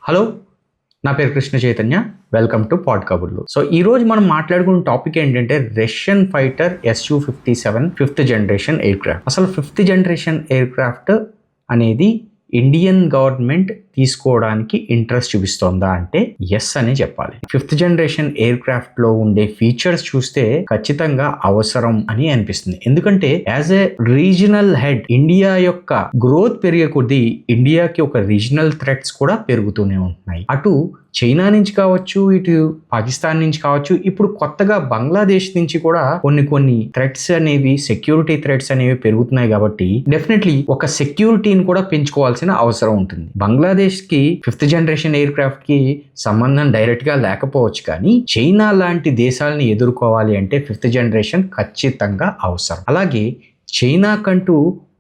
Hello, నా పేరు Krishna Chaitanya. Welcome to పాడ్ కబుర్లు. సో ఈ రోజు మనం మాట్లాడుకున్న టాపిక్ ఏంటంటే Russian fighter Su-57 fifth generation air craft. అసలు ఫిఫ్త్ జనరేషన్ ఎయిర్ క్రాఫ్ట్ అనేది ఇండియన్ గవర్నమెంట్ తీసుకోవడానికి ఇంట్రెస్ట్ చూపిస్తోందా అంటే ఎస్ అనే చెప్పాలి. ఫిఫ్త్ జనరేషన్ ఎయిర్ క్రాఫ్ట్ లో ఉండే ఫీచర్స్ చూస్తే ఖచ్చితంగా అవసరం అని అనిపిస్తుంది. ఎందుకంటే as a regional head India యొక్క గ్రోత్ పెరిగే కొద్దీ ఇండియాకి ఒక రీజనల్ థ్రెట్స్ కూడా పెరుగుతూనే ఉంటున్నాయి. అటు చైనా నుంచి కావచ్చు, ఇటు పాకిస్తాన్ నుంచి కావచ్చు, ఇప్పుడు కొత్తగా బంగ్లాదేశ్ నుంచి కూడా కొన్ని థ్రెట్స్ అనేవి, సెక్యూరిటీ థ్రెట్స్ అనేవి పెరుగుతున్నాయి. కాబట్టి డెఫినెట్లీ ఒక సెక్యూరిటీని కూడా పెంచుకోవాల్సిన అవసరం ఉంటుంది. బంగ్లాదేశ్ కి ఫిఫ్త్ జనరేషన్ ఎయిర్ క్రాఫ్ట్ కి సంబంధం డైరెక్ట్ గా లేకపోవచ్చు, కానీ చైనా లాంటి దేశాలని ఎదుర్కోవాలి అంటే ఫిఫ్త్ జనరేషన్ ఖచ్చితంగా అవసరం. అలాగే చైనా కంటూ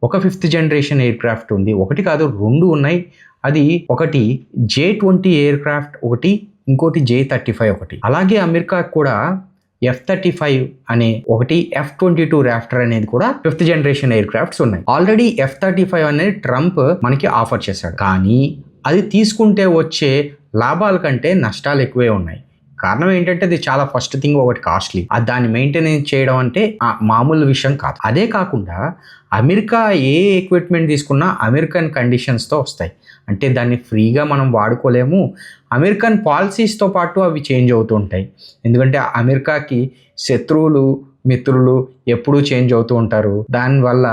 ఒక ఫిఫ్త్ జనరేషన్ ఎయిర్ క్రాఫ్ట్ ఉంది. ఒకటి కాదు, రెండు ఉన్నాయి. అది ఒకటి J-20 ఎయిర్ క్రాఫ్ట్ ఒకటి, ఇంకోటి J-35 ఒకటి. అలాగే అమెరికా కూడా F-35 అనే ఒకటి, F-22 రాఫ్టర్ అనేది కూడా ఫిఫ్త్ జనరేషన్ ఎయిర్ క్రాఫ్ట్స్ ఉన్నాయి. ఆల్రెడీ F-35 అనేది ట్రంప్ మనకి ఆఫర్ చేశాడు, కానీ అది తీసుకుంటే వచ్చే లాభాల కంటే నష్టాలు ఎక్కువే ఉన్నాయి. కారణం ఏంటంటే అది చాలా ఫస్ట్ థింగ్ ఒకటి కాస్ట్లీ, దాన్ని మెయింటెనెన్స్ చేయడం అంటే మామూలు విషయం కాదు. అదే కాకుండా అమెరికా ఏ ఎక్విప్మెంట్ తీసుకున్నా అమెరికన్ కండిషన్స్తో వస్తాయి. అంటే దాన్ని ఫ్రీగా మనం వాడుకోలేము. అమెరికన్ పాలసీస్తో పాటు అవి చేంజ్ అవుతూ ఉంటాయి. ఎందుకంటే అమెరికాకి శత్రువులు, మిత్రులు ఎప్పుడూ చేంజ్ అవుతూ ఉంటారు. దానివల్ల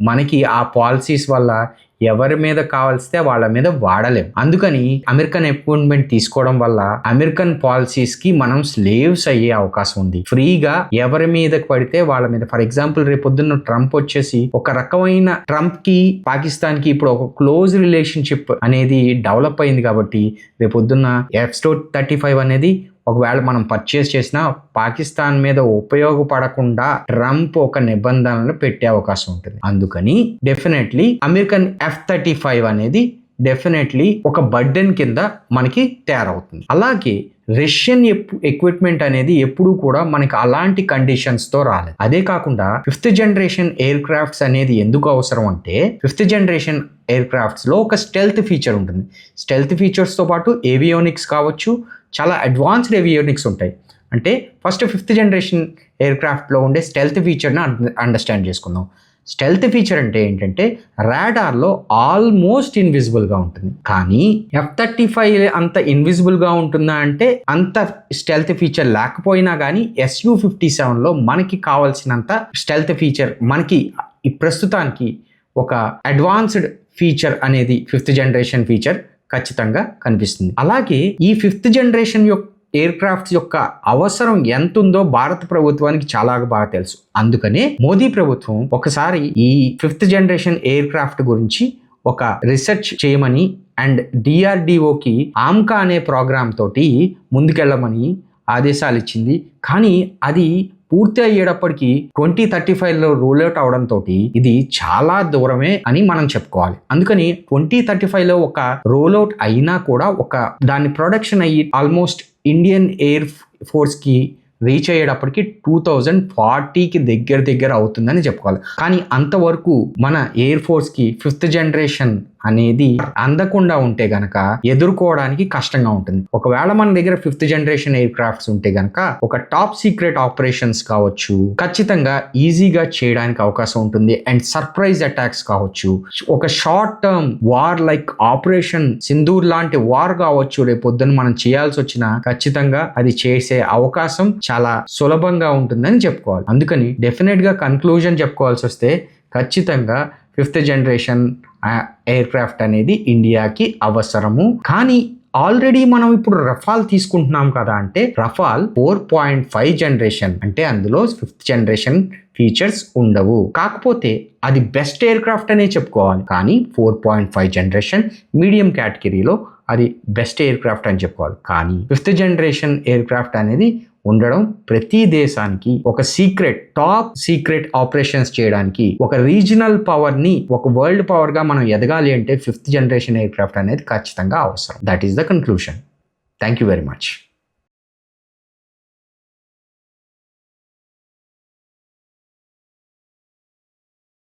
మనకి ఆ పాలసీస్ వల్ల ఎవరి మీద కావాల్సితే వాళ్ళ మీద వాడలేం. అందుకని అమెరికన్ ఎక్విప్మెంట్ తీసుకోవడం వల్ల అమెరికన్ పాలసీస్ కి మనం స్లేవ్స్ అయ్యే అవకాశం ఉంది. ఫ్రీగా ఎవరి మీద పడితే వాళ్ళ మీద. ఫర్ ఎగ్జాంపుల్ రేపొద్దున్న ట్రంప్ వచ్చేసి ఒక రకమైన, ట్రంప్ కి పాకిస్తాన్ కి ఇప్పుడు ఒక క్లోజ్ రిలేషన్షిప్ అనేది డెవలప్ అయింది. కాబట్టి రేపొద్దున్న F-35 అనేది ఒకవేళ మనం పర్చేస్ చేసినా పాకిస్తాన్ మీద ఉపయోగపడకుండా ట్రంప్ ఒక నిబంధనలు పెట్టే అవకాశం ఉంటుంది. అందుకని డెఫినెట్లీ అమెరికన్ F-35 అనేది డెఫినెట్లీ ఒక బర్డెన్ కింద మనకి తయారవుతుంది. అలాగే రష్యన్ ఎక్విప్మెంట్ అనేది ఎప్పుడూ కూడా మనకి అలాంటి కండిషన్స్తో రాలేదు. అదే కాకుండా ఫిఫ్త్ జనరేషన్ ఎయిర్ క్రాఫ్ట్స్ అనేది ఎందుకు అవసరం అంటే, ఫిఫ్త్ జనరేషన్ ఎయిర్ క్రాఫ్ట్స్లో ఒక స్టెల్త్ ఫీచర్ ఉంటుంది. స్టెల్త్ ఫీచర్స్తో పాటు ఏవియోనిక్స్ కావచ్చు, చాలా అడ్వాన్స్డ్ ఏవియోనిక్స్ ఉంటాయి. అంటే ఫస్ట్ ఫిఫ్త్ జనరేషన్ ఎయిర్ క్రాఫ్ట్లో ఉండే స్టెల్త్ ఫీచర్ని అండర్స్టాండ్ చేసుకుందాం. స్టెల్త్ ఫీచర్ అంటే ఏంటంటే రాడార్లో ఆల్మోస్ట్ ఇన్విజిబుల్గా ఉంటుంది. కానీ F-35 అంత ఇన్విజిబుల్గా ఉంటుందా అంటే అంత స్టెల్త్ ఫీచర్ లేకపోయినా కానీ Su-57లో మనకి కావాల్సినంత స్టెల్త్ ఫీచర్ మనకి ప్రస్తుతానికి ఒక అడ్వాన్స్డ్ ఫీచర్ అనేది ఫిఫ్త్ జనరేషన్ ఫీచర్ ఖచ్చితంగా కనిపిస్తుంది. అలాగే ఈ ఫిఫ్త్ జనరేషన్ యొక్క ఎయిర్ క్రాఫ్ట్స్ యొక్క అవసరం ఎంత ఉందో భారత ప్రభుత్వానికి చాలా బాగా తెలుసు. అందుకనే మోదీ ప్రభుత్వం ఒకసారి ఈ ఫిఫ్త్ జనరేషన్ ఎయిర్ క్రాఫ్ట్ గురించి ఒక రీసెర్చ్ చేయమని అండ్ DRDOకి ఆమ్కా అనే ప్రోగ్రామ్ తోటి ముందుకెళ్ళమని ఆదేశాలు ఇచ్చింది. కానీ అది పూర్తి అయ్యేటప్పటికి 2035లో రూల్ అవుట్ అవడంతో ఇది చాలా దూరమే అని మనం చెప్పుకోవాలి. అందుకని 2035లో ఒక రోల్ అవుట్ అయినా కూడా ఒక దాని ప్రొడక్షన్ అయ్యి ఆల్మోస్ట్ ఇండియన్ ఎయిర్ ఫోర్స్ కి రీచ్ అయ్యేటప్పటికి 2040కి దగ్గర అవుతుందని చెప్పుకోవాలి. కానీ అంతవరకు మన ఎయిర్ ఫోర్స్ కి ఫిఫ్త్ జనరేషన్ అనేది అందకుండా ఉంటే గనక ఎదుర్కోవడానికి కష్టంగా ఉంటుంది. ఒకవేళ మన దగ్గర ఫిఫ్త్ జనరేషన్ ఎయిర్ క్రాఫ్ట్స్ ఉంటే గనక ఒక టాప్ సీక్రెట్ ఆపరేషన్స్ కావచ్చు ఖచ్చితంగా ఈజీగా చేయడానికి అవకాశం ఉంటుంది. అండ్ సర్ప్రైజ్ అటాక్స్ కావచ్చు, ఒక short term war like operation Sindoor లాంటి వార్ కావచ్చు, రేపొద్దున మనం చేయాల్సి వచ్చినా ఖచ్చితంగా అది చేసే అవకాశం చాలా సులభంగా ఉంటుందని చెప్పుకోవాలి. అందుకని డెఫినెట్ గా కన్క్లూజన్ చెప్పుకోవాల్సి వస్తే ఖచ్చితంగా ఫిఫ్త్ జనరేషన్ ఎయిర్ క్రాఫ్ట్ అనేది ఇండియాకి అవసరము. కానీ ఆల్రెడీ మనం ఇప్పుడు రఫాల్ తీసుకుంటున్నాం కదా, అంటే రఫాల్ 4.5 జనరేషన్, అంటే అందులో ఫిఫ్త్ జనరేషన్ ఫీచర్స్ ఉండవు. కాకపోతే అది బెస్ట్ ఎయిర్ క్రాఫ్ట్ అనే చెప్పుకోవాలి. కానీ 4.5 జనరేషన్ మీడియం కేటగిరీలో అది బెస్ట్ ఎయిర్ క్రాఫ్ట్ అని చెప్పుకోవాలి. కానీ ఫిఫ్త్ జనరేషన్ ఎయిర్ క్రాఫ్ట్ అనేది ఉండడం ప్రతి దేశానికి ఒక టాప్ సీక్రెట్ ఆపరేషన్స్ చేయడానికి, ఒక రీజనల్ పవర్ ని ఒక వరల్డ్ పవర్ గా మనం ఎదగాలి అంటే ఫిఫ్త్ జనరేషన్ ఎయిర్ క్రాఫ్ట్ అనేది ఖచ్చితంగా అవసరం. That is the conclusion. Thank you very much.